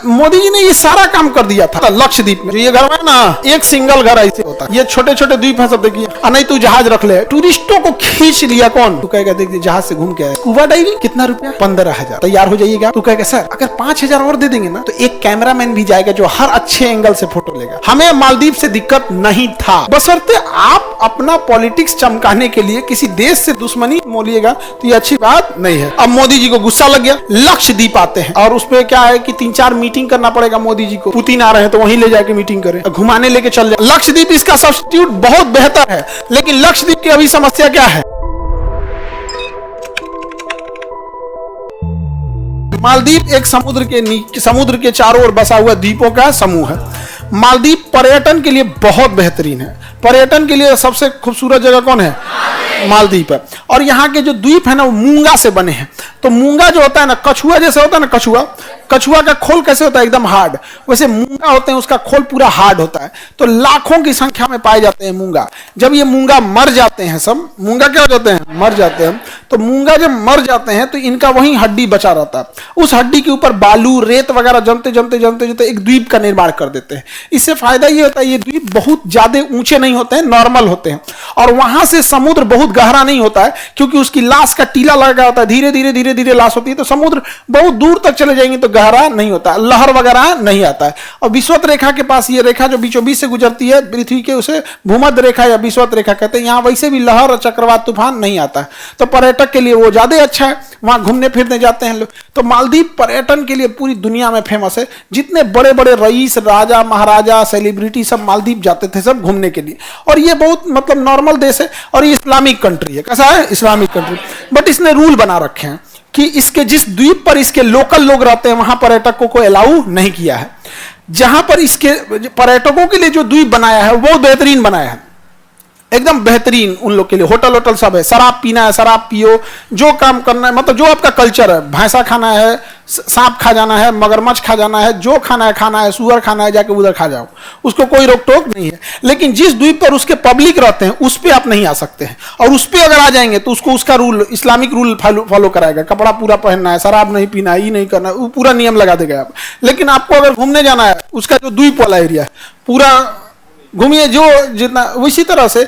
मोदी जी ने ये सारा काम कर दिया था लक्षद्वीप में। ये घर है ना, एक सिंगल घर ऐसे होता है। ये छोटे छोटे द्वीप है सब, देखिए। नहीं तू जहाज रख ले, टूरिस्टों को खींच लिया कौन? तू कहेगा देखिए जहाज से घूम के आया। स्कूबा डाइविंग कितना रुपया? 15,000। तैयार हो जाइएगा। तू कहेगा सर अगर 5,000 और दे देंगे ना तो एक कैमरामैन भी जाएगा जो हर अच्छे एंगल से फोटो लेगा। हमें मालदीव से दिक्कत नहीं था, बशर्ते आप अपना पॉलिटिक्स चमकाने के लिए किसी देश से दुश्मनी मोलिएगा तो ये अच्छी बात नहीं है। अब मोदी जी को गुस्सा लग गया, लक्षद्वीप आते हैं और उसमें क्या है कि 3-4 मीटिंग करना पड़ेगा मोदी जी को। पुतिन आ रहे हैं तो वहीं ले जाके मीटिंग करें, घुमाने लेके चल जाए। लक्षद्वीप इसका सब्स्टिट्यूट बहुत बेहतर है, लेकिन लक्षद्वीप की अभी समस्या क्या है? मालदीव एक समुद्र के चारों ओर बसा हुआ द्वीपों का समूह है। मालदीव पर्यटन के लिए बहुत बेहतरीन है। पर्यटन के लिए सबसे खूबसूरत जगह कौन है? मालदीव है। और यहाँ के जो द्वीप है ना वो मूंगा से बने हैं। तो मूंगा जो होता है ना, कछुआ जैसे होता है ना, कछुआ का खोल कैसे होता है? एकदम हार्ड। वैसे मूंगा होते हैं, उसका खोल पूरा हार्ड होता है। तो लाखों की संख्या में पाए जाते हैं मूंगा। जब ये मूंगा मर जाते हैं, सब मूंगा क्या हो जाते हैं? मर जाते हैं। तो मूंगा जब मर जाते हैं तो इनका वही हड्डी बचा रहता है। उस हड्डी के ऊपर बालू रेत वगैरह जमते एक द्वीप का निर्माण कर देते हैं। इससे फायदा ये होता है ये द्वीप बहुत ज्यादा ऊंचे नहीं होते हैं, नॉर्मल होते हैं। और वहां से समुद्र बहुत गहरा नहीं होता है, क्योंकि उसकी लाश का टीला लगा होता है। धीरे धीरे लाश होती है, तो समुद्र बहुत दूर तक चले जाएंगे तो गहरा नहीं होता, लहर वगैरह नहीं आता है। और विषुवत रेखा के पास ये रेखा जो बीचों बीच से गुजरती है पृथ्वी के, उसे भूमध्य रेखा या विषुवत रेखा कहते हैं। यहाँ वैसे भी लहर और चक्रवात तूफान नहीं आता है, तो पर्यटक के लिए वो ज्यादा अच्छा है। वहां घूमने फिरने जाते हैं लोग। तो मालदीव पर्यटन के लिए पूरी दुनिया में फेमस है। जितने बड़े बड़े रईस, राजा, महाराजा, सेलिब्रिटी सब मालदीव जाते थे सब घूमने के लिए। और ये बहुत मतलब नॉर्मल देश है और ये इस्लामिक कंट्री है। कैसा है? Islamic country. बट इसने रूल बना रखे हैं कि इसके जिस द्वीप पर इसके लोकल लोग रहते हैं वहां पर्यटकों को अलाउ नहीं किया है। जहां पर इसके पर्यटकों के लिए जो द्वीप बनाया है वो बेहतरीन बनाया है, एकदम बेहतरीन। उन लोग के लिए होटल सब है। शराब पीना है शराब पियो, जो काम करना है, मतलब जो आपका कल्चर है, भैंसा खाना है, सांप खा जाना है, मगरमच्छ खा जाना है, जो खाना है, सुअर खाना है, जाके उधर खा जाओ, उसको कोई रोक टोक नहीं है। लेकिन जिस द्वीप पर उसके पब्लिक रहते हैं उस पर आप नहीं आ सकते हैं। और उस पर अगर आ जाएंगे तो उसको उसका रूल, इस्लामिक रूल फॉलो कराएगा। कपड़ा पूरा पहनना है, शराब नहीं पीना है, ये नहीं करना है, वो पूरा नियम लगा देगा आप। लेकिन आपको अगर घूमने जाना है, उसका जो द्वीप वाला एरिया है पूरा घूमिए, जो जितना। उसी तरह से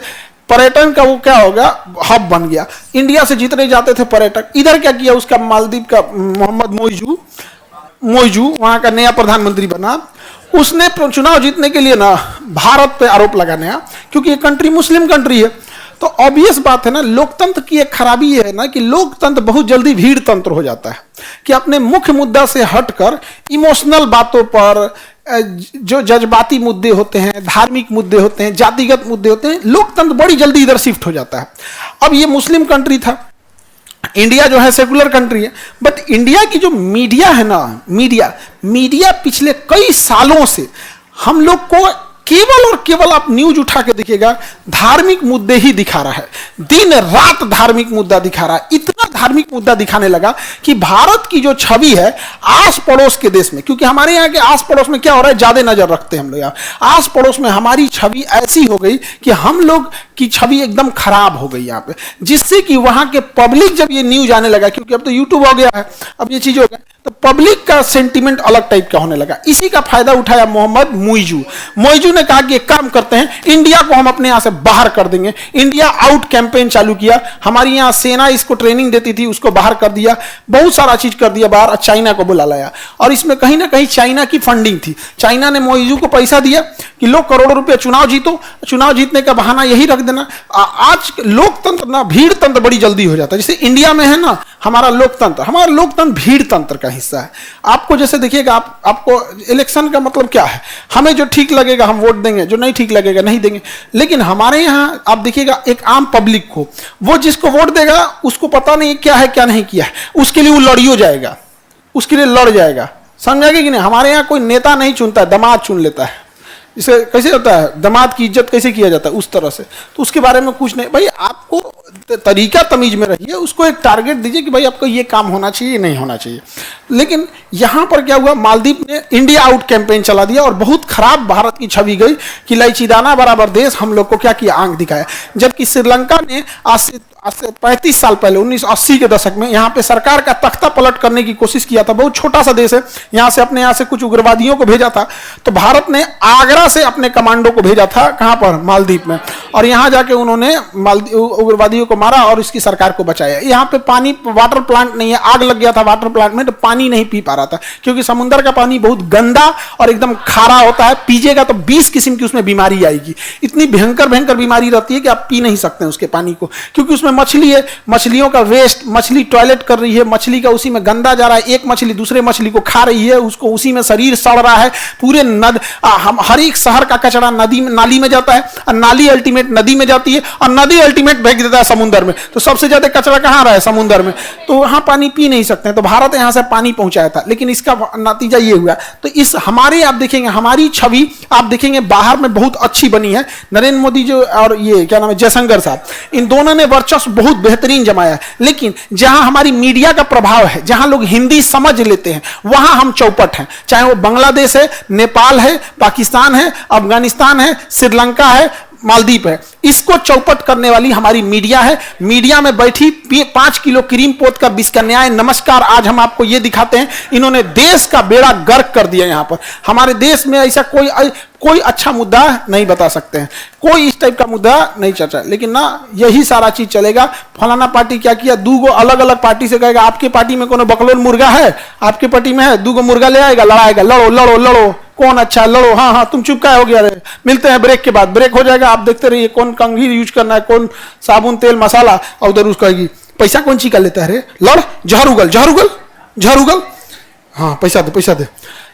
पर्यटन का वो क्या होगा, हब बन गया। इंडिया से जितने जाते थे पर्यटक, इधर क्या किया उसका, मालदीव का मोहम्मद मोइजू वहां का नया प्रधानमंत्री बना। उसने चुनाव जीतने के लिए ना भारत पे आरोप लगाने, क्योंकि ये कंट्री मुस्लिम कंट्री है। तो ऑब्वियस बात है ना, लोकतंत्र की एक खराबी ये है ना कि लोकतंत्र बहुत जल्दी भीड़ तंत्र हो जाता है, कि अपने मुख्य मुद्दा से हटकर इमोशनल बातों पर, जो जज्बाती मुद्दे होते हैं, धार्मिक मुद्दे होते हैं, जातिगत मुद्दे होते हैं, लोकतंत्र बड़ी जल्दी इधर शिफ्ट हो जाता है। अब ये मुस्लिम कंट्री था, इंडिया जो है सेकुलर कंट्री है। बट इंडिया की जो मीडिया है ना, मीडिया पिछले कई सालों से हम लोग को केवल और केवल, आप न्यूज उठा के देखिएगा, धार्मिक मुद्दे ही दिखा रहा है। दिन रात धार्मिक मुद्दा दिखा रहा है। इतना धार्मिक मुद्दा दिखाने लगा कि भारत की जो छवि है आस पड़ोस के देश में, क्योंकि हमारे यहाँ के आस पड़ोस में क्या हो रहा है, ज्यादा नजर रखते हैं हम लोग यहाँ। आस पड़ोस में हमारी छवि ऐसी हो गई कि हम लोग की छवि एकदम खराब हो गई यहाँ पे, जिससे कि वहां के पब्लिक, जब ये न्यूज आने लगा, क्योंकि अब तो यूट्यूब हो गया है, अब ये चीज हो गया, तो पब्लिक का सेंटीमेंट अलग टाइप का होने लगा। इसी का फायदा उठाया मोहम्मद मोइजू ने कहा कि एक काम करते हैं, इंडिया को हम अपने यहां से बाहर कर देंगे। इंडिया आउट कैंपेन चालू किया। हमारी यहां सेना इसको ट्रेनिंग देती थी, उसको बाहर कर दिया, बहुत सारा चीज कर दिया बाहर। चाइना को बुला लाया, और इसमें कहीं ना कहीं चाइना की फंडिंग थी। चाइना ने मोइजू को पैसा दिया कि लोग करोड़ों रुपया चुनाव जीतो, चुनाव जीतने का बहाना यही रख देना। आज लोकतंत्र ना भीड़ तंत्र बड़ी जल्दी हो जाता है। जैसे इंडिया में है ना हमारा लोकतंत्र भीड़ तंत्र का हिस्सा है। आपको जैसे देखिएगा, आपको इलेक्शन का मतलब क्या है, हमें जो ठीक लगेगा हम वोट देंगे, जो नहीं ठीक लगेगा नहीं देंगे। लेकिन हमारे यहाँ आप देखिएगा, एक आम पब्लिक को, वो जिसको वोट देगा उसको पता नहीं क्या है क्या नहीं किया है, उसके लिए वो लड़ियो जाएगा, उसके लिए लड़ जाएगा। समझाएगा कि नहीं? हमारे यहाँ कोई नेता नहीं चुनता है, दामाद चुन लेता है। इसे कैसे होता है, दामाद की इज्जत कैसे किया जाता है, उस तरह से। तो उसके बारे में कुछ नहीं भाई, आपको तरीका तमीज में रहिए, उसको एक टारगेट दीजिए कि भाई आपको ये काम होना चाहिए, नहीं होना चाहिए। लेकिन यहां पर क्या हुआ, मालदीव ने इंडिया आउट कैंपेन चला दिया और बहुत खराब भारत की छवि गई कि इलायची दाना बराबर देश हम लोग को क्या किया, आंख दिखाया। जबकि श्रीलंका ने आज से आज से 35 साल पहले 1980 के दशक में यहाँ पे सरकार का तख्ता पलट करने की कोशिश किया था। बहुत छोटा सा देश है, यहाँ से अपने यहाँ से कुछ उग्रवादियों को भेजा था। तो भारत ने आगरा से अपने कमांडो को भेजा था, कहाँ पर, मालदीव में, और यहाँ जाके उन्होंने उग्रवादियों को मारा और इसकी सरकार को बचाया। यहाँ पे पानी, वाटर प्लांट नहीं है, आग लग गया था वाटर प्लांट में, तो पानी नहीं पी पा रहा था क्योंकि समुद्र का पानी बहुत गंदा और एकदम खारा होता है। पीजिएगा तो 20 किस्म की उसमें बीमारी आएगी, इतनी भयंकर भयंकर बीमारी रहती है कि आप पी नहीं सकते उसके पानी को, क्योंकि उसमें मछली है, मछलियों का वेस्ट, मछली टॉयलेट कर रही है, मछली का उसी में गंदा जा रहा है, एक मछली दूसरे मछली को खा रही है, उसको उसी में शरीर सड़ रहा है। पूरे हर एक शहर का कचरा नदी में, नाली में जाता है, और नाली अल्टीमेट नदी में जाती है, और नदी अल्टीमेट फेंक देता है समुद्र में। तो सबसे ज्यादा कचरा कहाँ रहा है, समुद्र में, तो वहां पानी पी नहीं सकते। तो भारत यहां से पानी पहुंचाया था, लेकिन इसका नतीजा ये हुआ। तो इस हमारे, आप देखेंगे हमारी छवि आप देखेंगे बाहर में बहुत अच्छी बनी है। नरेंद्र मोदी जो और ये क्या नाम है, जयशंकर साहब, इन दोनों ने वर्चस्व बहुत बेहतरीन जमाया। लेकिन जहां हमारी मीडिया का प्रभाव है, जहां लोग हिंदी समझ लेते हैं, वहां हम चौपट हैं। चाहे वो बांग्लादेश है, नेपाल है, पाकिस्तान है, अफगानिस्तान है, श्रीलंका है, मालदीव है, इसको चौपट करने वाली हमारी मीडिया है। मीडिया में बैठी 5 किलो क्रीम पोत का विष का न्याय। नमस्कार, आज हम आपको ये दिखाते हैं, इन्होंने देश का बेड़ा गर्क कर दिया। यहां पर हमारे देश में ऐसा कोई अच्छा मुद्दा नहीं बता सकते हैं, कोई इस टाइप का मुद्दा नहीं चर्चा, लेकिन ना यही सारा चीज चलेगा। फलाना पार्टी क्या किया, दूगो अलग अलग पार्टी से कहेगा आपके पार्टी में कोनो बकलोल मुर्गा है, आपके पार्टी में है, दूगो मुर्गा ले आएगा, लड़ाएगा, लड़ो लड़ो लड़ो, कौन अच्छा, लड़ो, हाँ हाँ तुम चुप क्या हो गया रे, मिलते हैं ब्रेक के बाद। ब्रेक हो जाएगा, आप देखते रहिए कौन कंघी यूज करना है, कौन साबुन तेल मसाला, और उधर उसका पैसा कौन ची का लेता है रे, लड़, जहर उगल जहर उगल जहर उगल, हाँ पैसा दे पैसा दे।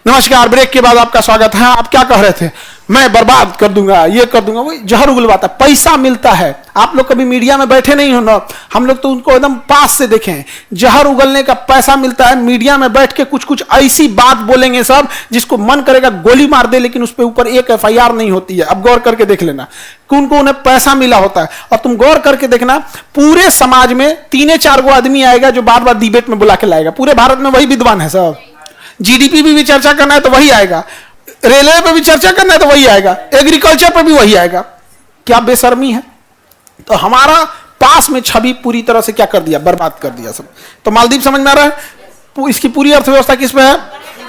नमस्कार, ब्रेक के बाद आपका स्वागत है। आप क्या कह रहे थे, मैं बर्बाद कर दूंगा, ये कर दूंगा, वही जहर उगलवाता, पैसा मिलता है। आप लोग कभी मीडिया में बैठे नहीं हो ना, हम लोग तो उनको एकदम पास से देखे हैं। जहर उगलने का पैसा मिलता है। मीडिया में बैठ के कुछ कुछ ऐसी बात बोलेंगे सब, जिसको मन करेगा गोली मार दे, लेकिन उस पर ऊपर एक FIR नहीं होती है। अब गौर करके देख लेना, उनको उन्हें पैसा मिला होता है। और तुम गौर करके देखना, पूरे समाज में 3-4 गो आदमी आएगा जो बार बार डिबेट में बुला के लाएगा। पूरे भारत में वही विद्वान है सब। GDP भी चर्चा करना है तो वही आएगा, रेलवे पे भी चर्चा करना है तो वही आएगा, एग्रीकल्चर पे भी वही आएगा। क्या बेशर्मी है। तो हमारा पास में छवि पूरी तरह से क्या कर दिया, बर्बाद कर दिया सब। तो मालदीव समझ में आ रहा है, इसकी पूरी अर्थव्यवस्था किस पे है,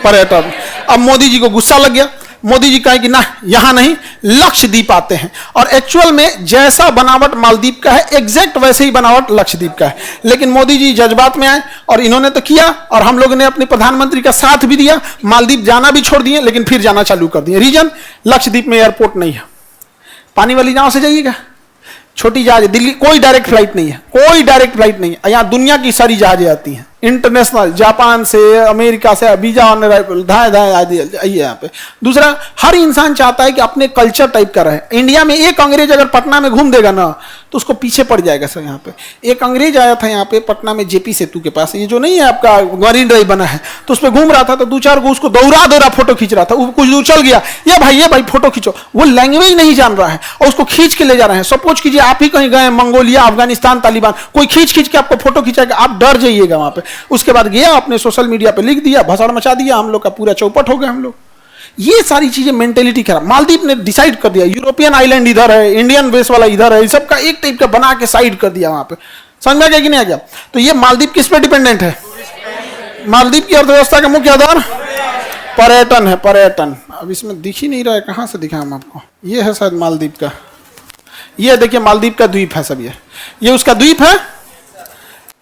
पर्यटन। अब मोदी जी को गुस्सा लग गया। मोदी जी कहे कि ना, यहां नहीं, लक्षद्वीप आते हैं। और एक्चुअल में जैसा बनावट मालदीव का है, एग्जैक्ट वैसे ही बनावट लक्षद्वीप का है। लेकिन मोदी जी जज्बात में आए और इन्होंने तो किया, और हम लोगों ने अपने प्रधानमंत्री का साथ भी दिया। मालदीव जाना भी छोड़ दिए, लेकिन फिर जाना चालू कर दिए। रीजन, लक्षद्वीप में एयरपोर्ट नहीं है। पानी वाली नाव से जाइएगा, छोटी जहाज, दिल्ली कोई डायरेक्ट फ्लाइट नहीं है, कोई डायरेक्ट फ्लाइट नहीं है। यहाँ दुनिया की सारी जहाजें आती हैं, इंटरनेशनल, जापान से, अमेरिका से, वीजा ऑन अराइवल, धाए धाए आइए यहाँ पे। दूसरा, हर इंसान चाहता है कि अपने कल्चर टाइप का रहे। इंडिया में एक अंग्रेज अगर पटना में घूम देगा ना, तो उसको पीछे पड़ जाएगा सर। यहाँ पे एक अंग्रेज आया था यहाँ पे पटना में, JP सेतु के पास, ये जो नहीं है आपका मरीन ड्राइव बना है, तो उस पर घूम रहा था। तो 2-4 गो उसको दौरा फोटो खींच रहा था। वो कुछ दूर चल गया, ये भाई फोटो खींचो। वो लैंग्वेज नहीं जान रहा है और उसको खींच के ले जा रहे हैं। सपोज कीजिए आप ही कहीं गए, मंगोलिया, अफगानिस्तान, तालिबान, कोई खींच के आपको फोटो खींचाएगा, आप डर जाइएगा वहां पे। उसके बाद गया, अपने सोशल मीडिया पे लिख दिया, भसड़ मचा दिया, हम लोग का पूरा चौपट हो गया हम लोग। ये सारी चीजें मेंटेलिटी खराब। मालदीव ने डिसाइड कर दिया, यूरोपियन आइलैंड इधर है, इंडियन बेस वाला इधर है, सबका एक टाइप का बना के साइड कर दिया वहां पे। समझ में गया कि नहीं आ गया। तो ये मालदीव किस पे डिपेंडेंट है, मालदीव की अर्थव्यवस्था का मुख्य आधार पर्यटन है, पर्यटन। अब इसमें दिख ही नहीं रहा है, कहां से दिखाएं हम आपको। ये है शायद मालदीव का, ये देखिए मालदीव का द्वीप है सब। ये उसका द्वीप है,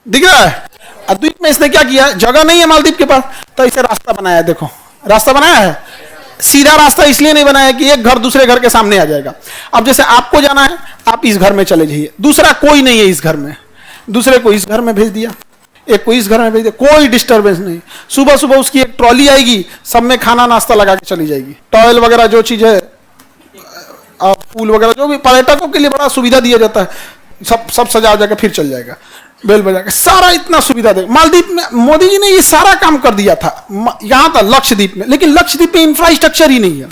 दिख रहा है। द्वीप में इसने क्या किया, जगह नहीं है मालदीव के पास, तो इसे रास्ता बनाया। देखो रास्ता बनाया है, सीधा रास्ता इसलिए नहीं बनाया कि एक घर दूसरे घर के सामने आ जाएगा। अब जैसे आपको जाना है, आप इस घर में चले जाइए, दूसरा कोई नहीं है इस घर में, दूसरे को इस घर में भेज दिया, एक को इस घर में भेज दिया, कोई डिस्टर्बेंस नहीं। सुबह सुबह उसकी एक ट्रॉली आएगी, सब में खाना नाश्ता लगा के चली जाएगी। टॉयल वगैरह जो चीज है, फूल वगैरह जो भी पर्यटकों के लिए बड़ा सुविधा दिया जाता है, सब सजा जाकर फिर चल जाएगा, बेल बजा के, सारा इतना सुविधा देगा। मालदीव में मोदी जी ने ये सारा काम कर दिया था। यहां था लक्षद्वीप में, लेकिन लक्षद्वीप में इंफ्रास्ट्रक्चर ही नहीं है,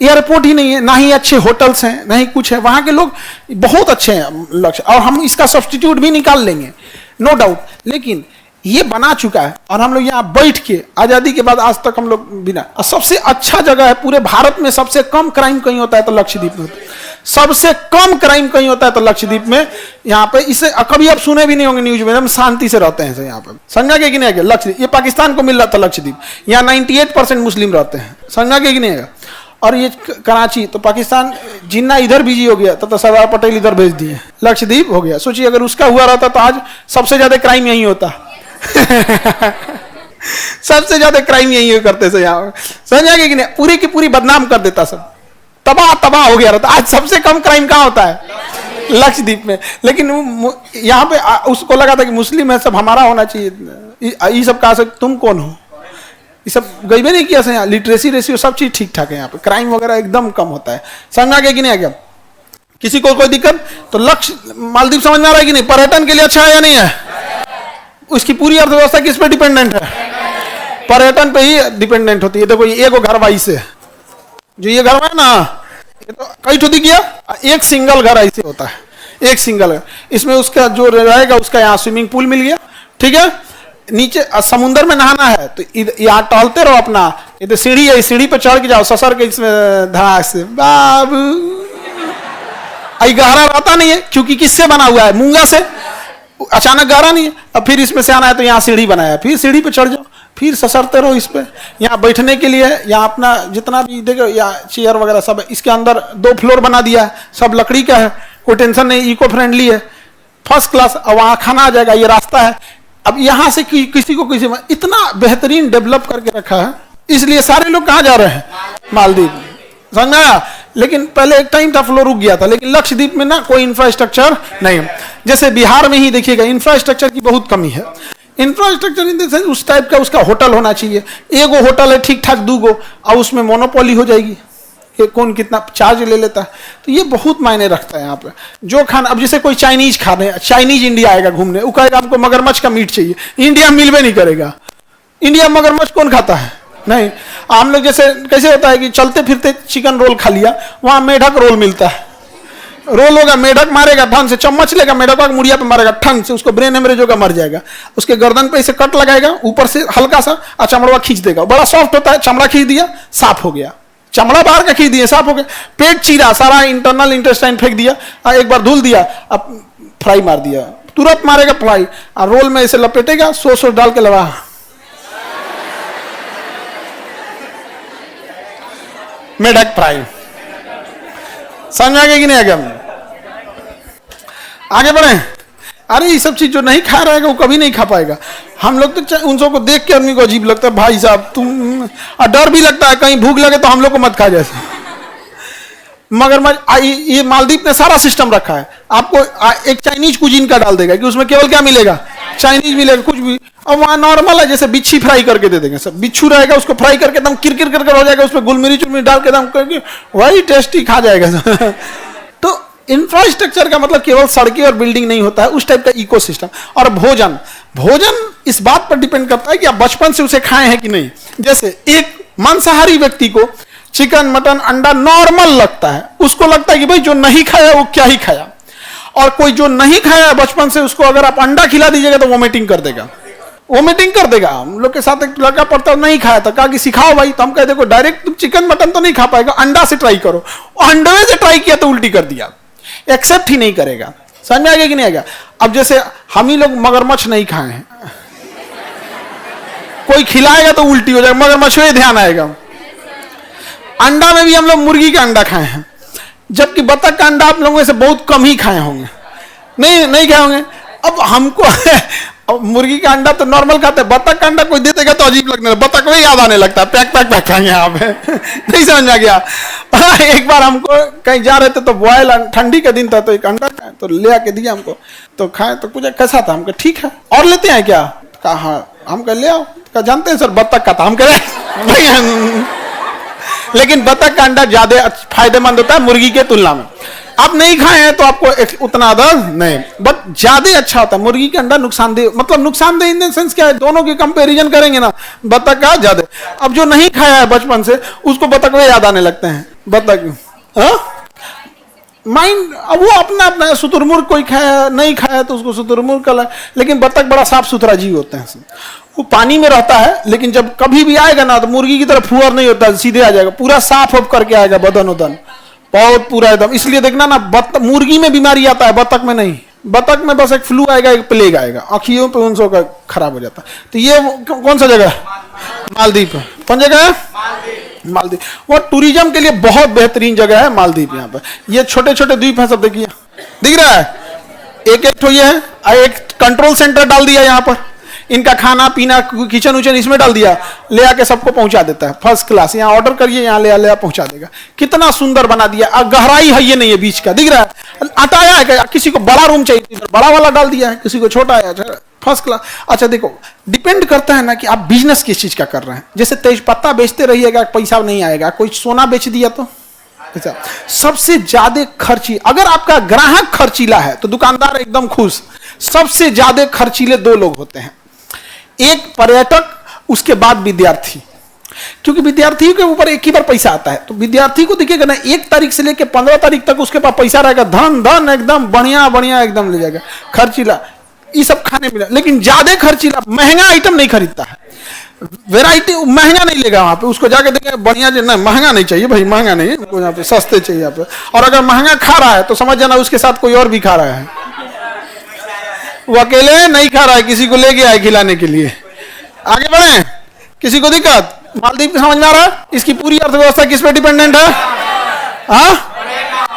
एयरपोर्ट ही नहीं है, ना ही अच्छे होटल्स हैं, ना ही कुछ है। वहां के लोग बहुत अच्छे हैं लक्ष्य, और हम इसका सब्स्टिट्यूट भी निकाल लेंगे, नो डाउट। लेकिन ये बना चुका है, और हम लोग यहाँ बैठ के आजादी के बाद आज तक हम लोग बिना। सबसे अच्छा जगह है पूरे भारत में, सबसे कम क्राइम कहीं होता है तो लक्षद्वीप में होता है। सबसे कम क्राइम कहीं होता है तो लक्षद्वीप में। यहाँ पे इसे कभी आप सुने भी नहीं होंगे न्यूज में, हम शांति से रहते हैं यहाँ पे। समझा के कि नहीं आगे? लक्षद्वीप ये पाकिस्तान को मिल रहा था लक्षद्वीप, यहाँ 98% मुस्लिम रहते हैं। समझा के कि नहीं आएगा? और ये कराची तो पाकिस्तान जिन्ना इधर बिजी हो गया तो सरदार पटेल इधर भेज दिए, लक्षद्वीप हो गया। सोचिए अगर उसका हुआ रहता तो आज सबसे ज्यादा क्राइम यही होता। सबसे ज्यादा क्राइम यही करते थे यहाँ, समझा कि नहीं? पूरी की पूरी बदनाम कर देता, सब तबाह हो गया रहता। आज सबसे कम क्राइम कहाँ होता है? लक्षद्वीप में। लेकिन यहाँ पे उसको लगा था कि मुस्लिम है सब हमारा होना चाहिए, ये सब कहा तुम कौन हो, ये सब गईबे नहीं किया। यहाँ लिटरेसी रेशियो सब चीज ठीक ठाक है, यहाँ पे क्राइम वगैरह एकदम कम होता है। समझा गया कि नहीं? आ गया किसी को कोई दिक्कत? तो लक्ष्य मालदीव समझ में आ रहा है कि नहीं? पर्यटन के लिए अच्छा है या नहीं है? उसकी पूरी अर्थव्यवस्था किस पे डिपेंडेंट है? पर्यटन पे ही डिपेंडेंट होती है। देखो ये एक घर वाई से जो ये घर है ना, ये तो कई ठोदी किया, एक सिंगल घर ऐसे होता है, एक सिंगल घर। इसमें उसका जो रहेगा उसका यहाँ स्विमिंग पूल मिल गया, ठीक है। नीचे समुद्र में नहाना है तो यहाँ टहलते रहो अपना, ये तो सीढ़ी है, सीढ़ी पे चढ़ के जाओ ससर के इसमें धास से बाबू। आई गहरा रहता नहीं है क्योंकि किससे बना हुआ है? मूंगा से। अचानक गहरा नहीं है। अब फिर इसमें से आना है तो यहाँ सीढ़ी बनाया, फिर सीढ़ी पे चढ़ जाओ, फिर ससरते रहो इस पे। यहाँ बैठने के लिए यहाँ अपना जितना भी देखो यहाँ चेयर वगैरह सब है। इसके अंदर 2 फ्लोर बना दिया है, सब लकड़ी का है, कोई टेंशन नहीं, इको फ्रेंडली है, फर्स्ट क्लास। अब वहाँ खाना आ जाएगा, ये रास्ता है। अब यहाँ से किसी को किसी इतना बेहतरीन डेवलप करके रखा है, इसलिए सारे लोग कहाँ जा रहे हैं? मालदीव। समझा? लेकिन पहले एक टाइम था फ्लो रुक गया था, लेकिन लक्षद्वीप में ना कोई इंफ्रास्ट्रक्चर नहीं। जैसे बिहार में ही देखिएगा इंफ्रास्ट्रक्चर की बहुत कमी है। इंफ्रास्ट्रक्चर इन द सेंस उस टाइप का उसका होटल होना चाहिए। एगो होटल है ठीक ठाक, 2 गो, और उसमें मोनोपोली हो जाएगी कि कौन कितना चार्ज ले लेता है। तो ये बहुत मायने रखता है यहाँ पे। जो खाना, अब जैसे कोई चाइनीज खा रहे हैं, चाइनीज इंडिया आएगा घूमने, वो कहेगा हमको मगरमच्छ का मीट चाहिए, इंडिया मिलवे नहीं करेगा। इंडिया मगरमच्छ कौन खाता है? नहीं। हम लोग जैसे कैसे होता है कि चलते फिरते चिकन रोल खा लिया, वहां मेढक रोल मिलता है। रोल होगा, मेढक मारेगा ढंग से, चम्मच लेगा, मेढक मुड़िया पे मारेगा ठंग से, उसको ब्रेन हेमरेज होगा, मर जाएगा। उसके गर्दन पे इसे कट लगाएगा ऊपर से हल्का सा, और चमड़वा खींच देगा, बड़ा सॉफ्ट होता है। चमड़ा खींच दिया, साफ हो गया। चमड़ा बाहर का खींच दिया, साफ हो गया। पेट चीरा, सारा इंटरनल इंटेस्टाइन फेंक दिया, एक बार धुल दिया, अब फ्राई मार दिया, तुरंत मारेगा फ्राई। और रोल में इसे लपेटेगा, सॉस डाल के लगा, मेढक फ्राई। समझ आ गया कि नहीं आ गया? आगे बढ़े। अरे ये सब चीज जो नहीं खा रहेगा वो कभी नहीं खा पाएगा। हम लोग तो उन सबको देख के आदमी को अजीब लगता है, भाई साहब तुम, और डर भी लगता है कहीं भूख लगे तो हम लोग को मत खा जैसे। मगर ये मालदीव ने सारा सिस्टम रखा है। आपको एक चाइनीज कुजीन का डाल देगा कि उसमें केवल क्या मिलेगा? चाइनीज मिलेगा, कुछ भी। और वहाँ नॉर्मल है, जैसे बिच्छी फ्राई करके दे देंगे, सब बिच्छू रहेगा, उसको फ्राई करके एकदम किरकिर करके हो जाएगा, उसमें गुलमिरी चुलमिरी डाल के एकदम करके वही टेस्टी खा जाएगा। तो इंफ्रास्ट्रक्चर का मतलब केवल सड़कें और बिल्डिंग नहीं होता है, उस टाइप का इकोसिस्टम। और भोजन इस बात पर डिपेंड करता है कि आप बचपन से उसे खाए हैं कि नहीं। जैसे एक मांसाहारी व्यक्ति को चिकन मटन अंडा नॉर्मल लगता है, उसको लगता है कि भाई जो नहीं खाया वो क्या ही खाया। और कोई जो नहीं खाया बचपन से, उसको अगर आप अंडा खिला दीजिएगा तो वोमिटिंग कर देगा, वोमिटिंग कर देगा। हम लोग के साथ एक लड़का पड़ता नहीं खाया था, कहा कि सिखाओ भाई, तो हम कहे देखो डायरेक्ट तुम चिकन मटन तो नहीं खा पाएगा, अंडा से ट्राई करो। अंडे से ट्राई किया तो उल्टी कर दिया, एक्सेप्ट ही नहीं करेगा। समझ में आ गया कि नहीं आ गया? अब जैसे हम ही लोग मगरमच्छ नहीं खाए हैं, कोई खिलाएगा तो उल्टी हो जाएगा, मगरमच्छ में ध्यान आएगा। अंडा में भी हम लोग मुर्गी का अंडा खाए हैं, जबकि बतख का अंडा आप लोगों से बहुत कम ही खाए होंगे, नहीं खाए होंगे। अब हमको अब मुर्गी का अंडा तो नॉर्मल खाते हैं, बतख का अंडा कोई दे देगा तो अजीब लगने लगता, बतख में याद आने लगता है, पैक खाएंगे यहाँ पे। नहीं समझ में आ गया? एक बार हमको कहीं जा रहे थे तो बॉयल, ठंडी का दिन था, तो एक अंडा खाए तो ले आके दिया हमको, तो खाए तो पूछा कैसा था, हमको ठीक है, और लेते हैं क्या? कहा हाँ। हम कह ले आओ, कहा जानते हैं सर बतख का था। हम कह नहीं, लेकिन बतख का अंडा ज्यादा फायदेमंद होता है मुर्गी के तुलना में। आप नहीं खाए हैं तो आपको उतना दर्द नहीं, बट ज्यादा अच्छा होता है। मुर्गी का अंडा नुकसानदेह, मतलब नुकसानदेह इन द सेंस क्या है, दोनों की कंपैरिजन करेंगे ना, बतख का ज्यादा। अब जो नहीं खाया है बचपन से, उसको बतख में याद आने लगते हैं, बतख माइंड। अब वो अपना अपना, शुतुरमुर्ग कोई खाया नहीं खाया तो उसको शुतुरमुर्ग का, लेकिन बतख बड़ा साफ सुथरा जीव होते हैं। वो पानी में रहता है, लेकिन जब कभी भी आएगा ना तो मुर्गी की तरह फुअर नहीं होता, सीधे आ जाएगा, पूरा साफ ऑफ करके आएगा, बदन उदन बहुत पूरा एकदम। इसलिए देखना ना, मुर्गी में बीमारी आता है, बतख में नहीं। बतख में बस एक फ्लू आएगा, एक प्लेग आएगा, आँखियों पे उन सबका खराब हो जाता है। तो ये कौन सा जगह है? मालदीव। कौन जगह है? मालदीव। वो टूरिज्म के लिए बहुत बेहतरीन जगह है मालदीव। यहाँ पे ये छोटे छोटे द्वीप हैं सब, देखिए दिख रहा है, एक एक तो ये है, एक कंट्रोल सेंटर डाल दिया यहाँ पर, इनका खाना पीना किचन उचन इसमें डाल दिया, ले आके सबको पहुंचा देता है फर्स्ट क्लास। यहाँ ऑर्डर करिए, यहाँ ले आ पहुंचा देगा। कितना सुंदर बना दिया। गहराई है ये नहीं है बीच का, दिख रहा है, हटाया है क्या? किसी को बड़ा रूम चाहिए, बड़ा वाला डाल दिया है, किसी को छोटा है, फर्स्ट क्लास। अच्छा देखो, डिपेंड करता है ना कि आप बिजनेस किस चीज का कर रहे हैं। जैसे तेज पत्ता बेचते रहिएगा, पैसा नहीं आएगा। कोई सोना बेच दिया तो अच्छा। सबसे ज्यादा खर्ची, अगर आपका ग्राहक खर्चीला है तो दुकानदार एकदम खुश। सबसे ज्यादा खर्चीले दो लोग होते हैं, एक पर्यटक, उसके बाद विद्यार्थी। क्योंकि विद्यार्थियों के ऊपर एक ही बार पैसा आता है, तो विद्यार्थी को देखिएगा ना, 1 तारीख से लेकर 15 तारीख तक उसके पास पैसा रहेगा, धन धन एकदम बढ़िया बढ़िया एकदम ले जाएगा। खर्चीला ये सब खाने मिला, लेकिन ज्यादा खर्चीला महंगा आइटम नहीं खरीदता है, वेराइटी महंगा नहीं लेगा वहां पे। उसको जाके देंगे बढ़िया ना, महंगा नहीं चाहिए भाई, महंगा नहीं, उनको यहाँ पे सस्ते चाहिए यहाँ पे। और अगर महंगा खा रहा है तो समझ जाना उसके साथ कोई और भी खा रहा है, वो अकेले नहीं खा रहा है, किसी को लेके आए खिलाने के लिए। आगे बढ़े, किसी को दिक्कत? मालदीव समझ में आ रहा है? इसकी पूरी अर्थव्यवस्था किस पे डिपेंडेंट है? हाँ,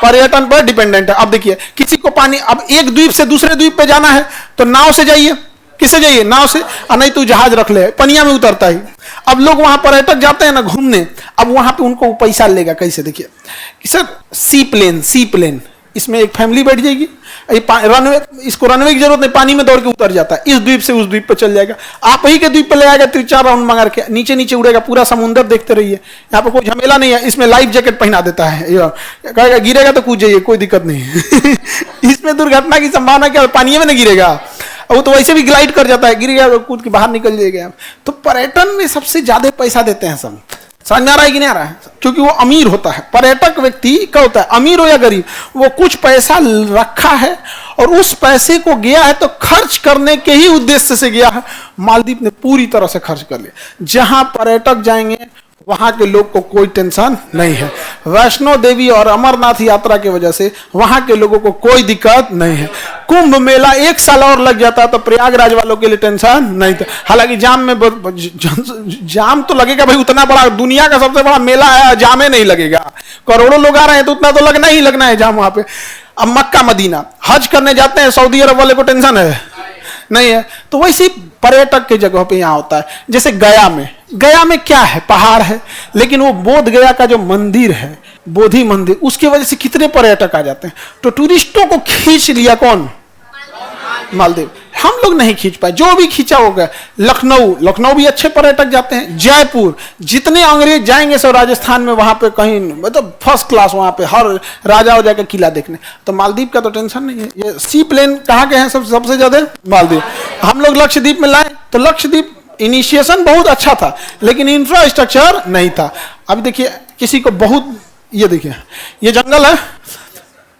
पर्यटन पर डिपेंडेंट है। अब देखिए, किसी को पानी, अब एक द्वीप से दूसरे द्वीप पे जाना है तो नाव से जाइए। किससे जाइए? नाव से। और नहीं तो जहाज रख ले, पनिया में उतरता ही। अब लोग वहां पर्यटक जाते हैं ना घूमने, अब वहां पे उनको पैसा लेगा कैसे? देखिए सर, सी प्लेन, इसमें एक फैमिली बैठ जाएगी, रनवे, इसको रनवे की जरूरत नहीं, पानी में दौड़ के उतर जाता है, इस द्वीप से उस द्वीप पे चल जाएगा, आप ही के द्वीप पे ले आएगा, 3-4 राउंड मार के नीचे नीचे उड़ेगा, पूरा समुद्र देखते रहिए। यहाँ पे कोई झमेला नहीं है, इसमें लाइफ जैकेट पहना देता है, कहेगा गिरेगा तो कूद जाइए, कोई दिक्कत नहीं है। इसमें दुर्घटना की संभावना क्या? पानी में नहीं गिरेगा, वो तो वैसे भी ग्लाइड कर जाता है, गिर गया कूद के बाहर निकल जाएगा। तो पर्यटन में सबसे ज्यादा पैसा देते हैं सब। समझ में आ रहा है कि नहीं आ रहा है? क्योंकि वो अमीर होता है। पर्यटक व्यक्ति क्या होता है, अमीर हो या गरीब, वो कुछ पैसा रखा है और उस पैसे को गया है तो खर्च करने के ही उद्देश्य से गया है। मालदीव ने पूरी तरह से खर्च कर लिया। जहां पर्यटक जाएंगे वहां के लोग को कोई टेंशन नहीं है। वैष्णो देवी और अमरनाथ यात्रा की वजह से वहां के लोगों को कोई दिक्कत नहीं है। कुंभ मेला 1 साल और लग जाता तो प्रयागराज वालों के लिए टेंशन नहीं था। हालांकि जाम में जाम तो लगेगा भाई, उतना बड़ा दुनिया का सबसे बड़ा मेला है, जामे नहीं लगेगा। करोड़ों लोग आ रहे हैं तो उतना तो लगना ही लगना है जाम वहां पे। अब मक्का मदीना हज करने जाते हैं, सऊदी अरब वाले को टेंशन है नहीं है। तो वैसे पर्यटक की जगह पे यहाँ होता है। जैसे गया में क्या है? पहाड़ है, लेकिन वो बोध गया का जो मंदिर है, बोधि मंदिर, उसकी वजह से कितने पर्यटक आ जाते हैं। तो टूरिस्टों को खींच लिया कौन? मालदीव। हम लोग नहीं खींच पाए, जो भी खींचा होगा। लखनऊ भी अच्छे पर्यटक जाते हैं। जयपुर, जितने अंग्रेज जाएंगे सब राजस्थान में, वहां पे कहीं मतलब फर्स्ट क्लास, वहां पे हर राजा हो जाकर किला देखने। तो मालदीव का तो टेंशन नहीं है। ये सी प्लेन कहाँ के हैं सबसे ज्यादा? मालदीव। हम लोग लक्षद्वीप में लाए तो लक्षद्वीप इनिशिएशन बहुत अच्छा था, लेकिन इंफ्रास्ट्रक्चर नहीं था। अब देखिए, किसी को बहुत, ये देखिए ये जंगल है,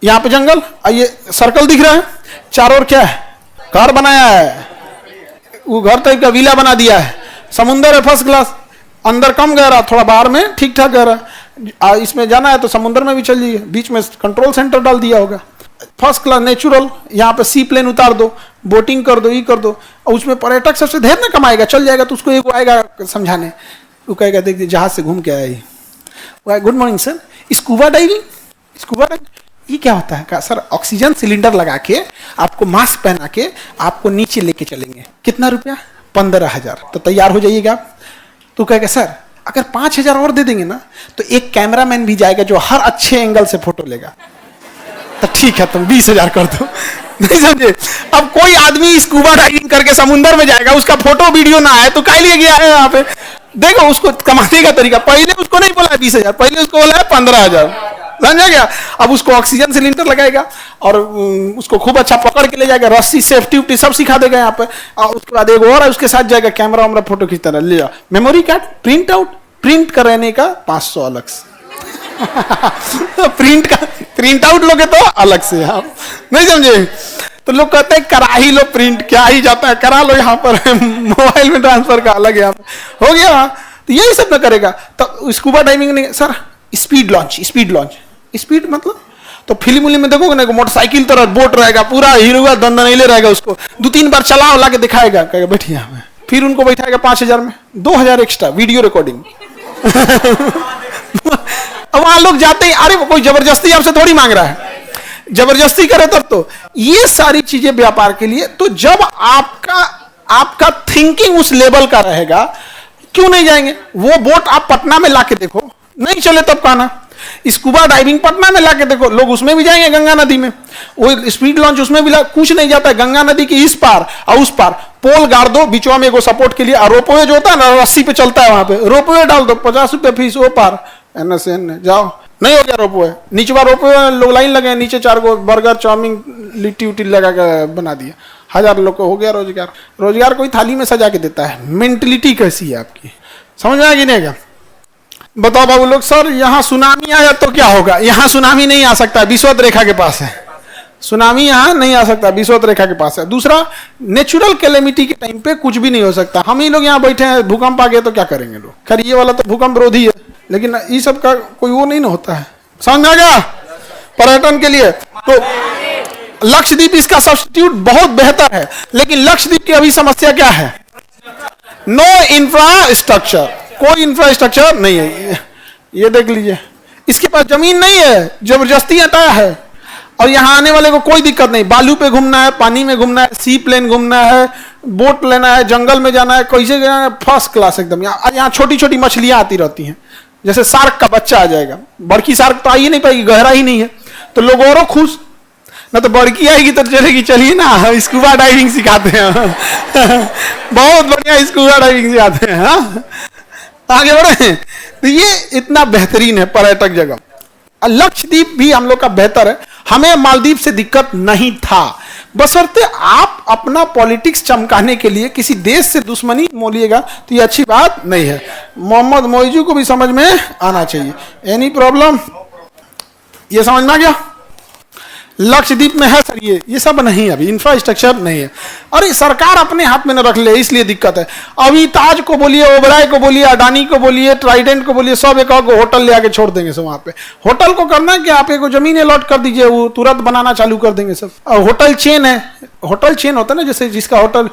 यहाँ पे जंगल, ये सर्कल दिख रहा है, चारों ओर क्या है? घर बनाया है, वो घर टाइप का विला बना दिया है। समुंदर है फर्स्ट क्लास, अंदर कम गहरा, थोड़ा बाहर में ठीक ठाक गहरा। इसमें जाना है तो समुंदर में भी चल जाइए, बीच में कंट्रोल सेंटर डाल दिया होगा। फर्स्ट क्लास नेचुरल, यहाँ पे सी प्लेन उतार दो, बोटिंग कर दो, ये कर दो। और उसमें पर्यटक सबसे ढेर ना कमाएगा, चल जाएगा तो उसको एक आएगा समझाने, वो कहेगा देख जहाज से घूम के आया, good morning sir, scuba diving ये क्या होता है? कहा सर ऑक्सीजन सिलेंडर लगा के आपको मास्क पहना के आपको नीचे लेके चलेंगे। कितना रुपया? 15,000। तो तैयार हो जाइएगा। तो कहेगा सर अगर 5,000 और दे देंगे ना तो एक कैमरामैन भी जाएगा जो हर अच्छे एंगल से फोटो लेगा। तो ठीक है तुम 20,000 कर दो। नहीं समझे? अब कोई आदमी स्कूबा डाइविंग करके समुद्र में जाएगा, उसका फोटो वीडियो ना आए तो काय लिए गया है यहाँ पे? देखो उसको कमाने का तरीका, पहले उसको नहीं बोला 20,000, पहले उसको बोला है 15,000। समझा गया? अब उसको ऑक्सीजन सिलेंडर लगाएगा और उसको खूब अच्छा पकड़ के ले जाएगा, रस्सी सेफ्टी उफ्टी सब सिखा देगा यहाँ पे। और उसके बाद एक और है, उसके साथ जाएगा, कैमरा वैमरा फोटो खींचता रहा, ले जाओ मेमोरी कार्ड प्रिंट कराने का 500 अलग से। प्रिंट आउट लोगे तो अलग से, आप नहीं समझे? तो लोग कहते हैं करा ही लो प्रिंट, क्या ही जाता है, करा लो यहाँ पर। मोबाइल में ट्रांसफर का अलग यहाँ पे हो गया। तो यही सब ना करेगा। तो स्कूबा डाइविंग नहीं सर, स्पीड लॉन्च स्पीड मतलब तो फिल्म उलिम में देखोगे ना, मोटरसाइकिल तरह बोट रहेगा, पूरा हीरो दंदनैले रहेगा, उसको 2-3 बार चलाओ लाके दिखाएगा, कहेगा बैठिए हमें, फिर उनको बैठाएगा 5,000 में, 2,000 एक्स्ट्रा वीडियो रिकॉर्डिंग। अब वहां लोग जाते हैं, अरे कोई जबरदस्ती आपसे थोड़ी मांग रहा है, जबरदस्ती करे तब तो। ये सारी चीजें व्यापार के लिए। तो जब आपका थिंकिंग उस लेवल का रहेगा, क्यों नहीं जाएंगे? वो बोट आप पटना में लाके देखो, नहीं चले तब कहना। स्कूबा डाइविंग पटना में लाके देखो, लोग उसमें भी जाएंगे, गंगा नदी में। वो स्पीड लॉन्च उसमें भी कुछ नहीं जाता है, गंगा नदी के इस पार और उस पार पोल गाड़ दो, बीचवा में एगो सपोर्ट के लिए, और रोपवे जो होता है ना, रस्सी पे चलता है, वहां पे रोपवे डाल दो, 50 रुपये फीस, वो पार एन जाओ। नहीं हो गया रोपवे, नीचवा रोपवे, लोग लाइन लगे, नीचे 4 गो बर्गर चाउमीन लिट्टी उट्टी लगा के बना दिया, 1000 लोग को हो गया रोजगार। रोजगार कोई थाली में सजा के देता है। मेंटलिटी कैसी है आपकी, समझ में आएगी नहीं क्या? बताओ बाबू लोग, सर यहाँ सुनामी आया तो क्या होगा? यहाँ सुनामी नहीं आ सकता, विषुवत रेखा के पास है। सुनामी यहाँ नहीं आ सकता, विषुवत रेखा के पास है। दूसरा, नेचुरल कैलेमिटी के टाइम पे कुछ भी नहीं हो सकता। हम ही लोग यहाँ बैठे हैं, भूकंप आ गया तो क्या करेंगे लोग? खैर ये वाला तो भूकंप विरोधी है, लेकिन ये सब का कोई वो नहीं ना होता है। समझ में आ गया? पर्यटन के लिए तो लक्षद्वीप इसका सब्स्टिट्यूट बहुत बेहतर है, लेकिन लक्षद्वीप की अभी समस्या क्या है? नो इंफ्रास्ट्रक्चर, कोई इंफ्रास्ट्रक्चर नहीं है। ये देख लीजिए, इसके पास जमीन नहीं है, जबरदस्ती हटाया है, और यहाँ आने वाले को कोई दिक्कत नहीं। बालू पे घूमना है, पानी में घूमना है, सी प्लेन घूमना है, बोट लेना है, जंगल में जाना है, कैसे जाना है, फर्स्ट क्लास एकदम। यहाँ छोटी छोटी मछलियां आती रहती हैं, जैसे शार्क का बच्चा आ जाएगा। बड़की शार्क तो आ ही नहीं पाएगी, गहरा ही नहीं है, तो लोग और खुश। ना तो बड़की आएगी तो चलेगी, चलिए ना स्कूबा डाइविंग सिखाते हैं। बहुत बढ़िया स्कूबा डाइविंग सिखाते हैं। हाँ, आगे बढ़े। तो ये इतना बेहतरीन है पर्यटक जगह। लक्षद्वीप भी हम लोग का बेहतर है, हमें मालदीव से दिक्कत नहीं था, बशर्ते आप अपना पॉलिटिक्स चमकाने के लिए किसी देश से दुश्मनी मोलिएगा तो ये अच्छी बात नहीं है। मोहम्मद मोइजू को भी समझ में आना चाहिए। Any problem? ये समझ में आ गया? लक्षद्वीप में है सर ये सब नहीं, अभी इंफ्रास्ट्रक्चर नहीं है, और सरकार अपने हाथ में न रख ले, इसलिए दिक्कत है। अभी ताज को बोलिए, ओबराय को बोलिए, अडानी को बोलिए, ट्राइडेंट को बोलिए, सब एक होटल ले आके छोड़ देंगे सब वहां पे। होटल को करना है कि आप एक जमीन अलॉट कर दीजिए, वो तुरंत बनाना चालू कर देंगे सब। और होटल चेन है, होटल चेन होता है ना, जैसे जिसका होटल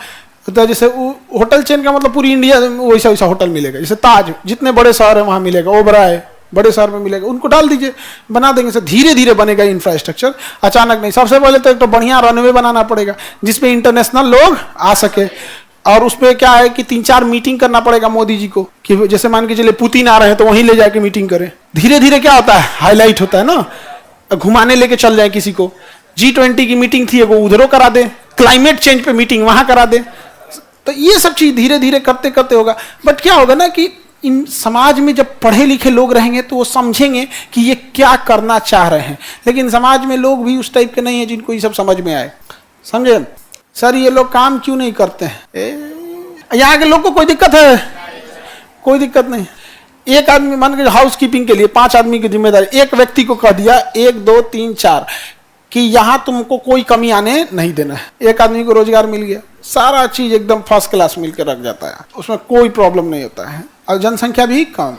होता है, जैसे होटल चेन का मतलब पूरी इंडिया में वैसा वैसा होटल मिलेगा। जैसे ताज जितने बड़े शहर है वहां मिलेगा, ओबराय बड़े शहर में मिलेगा, उनको डाल दीजिए, बना देंगे। सर धीरे धीरे बनेगा इंफ्रास्ट्रक्चर, अचानक नहीं। सबसे पहले तो एक तो बढ़िया रनवे बनाना पड़ेगा जिसपे इंटरनेशनल लोग आ सके, और उसपे क्या है कि 3-4 मीटिंग करना पड़ेगा मोदी जी को, कि जैसे मान के चलिए पुतिन आ रहे हैं तो वहीं ले जाके मीटिंग करें। धीरे धीरे क्या होता है, हाईलाइट होता है ना, घुमाने लेके चल जाए किसी को। G20 की मीटिंग थी, वो उधरों करा दे, क्लाइमेट चेंज पे मीटिंग वहां करा दे। तो ये सब चीज धीरे धीरे करते करते होगा। बट क्या होगा ना कि इन समाज में जब पढ़े लिखे लोग रहेंगे तो वो समझेंगे कि ये क्या करना चाह रहे हैं, लेकिन समाज में लोग भी उस टाइप के नहीं है जिनको ये सब समझ में आए। समझे? सर ये लोग काम क्यों नहीं करते हैं? यहाँ के लोग को कोई दिक्कत है? कोई दिक्कत नहीं। एक आदमी मान के हाउस कीपिंग के लिए 5 आदमी की जिम्मेदारी, एक व्यक्ति को कह दिया 1 2 3 4 कि यहाँ तुमको कोई कमी आने नहीं देना है। एक आदमी को रोजगार मिल गया, सारा चीज एकदम फर्स्ट क्लास मिलकर रख जाता है, उसमें कोई प्रॉब्लम नहीं होता है, और जनसंख्या भी कम।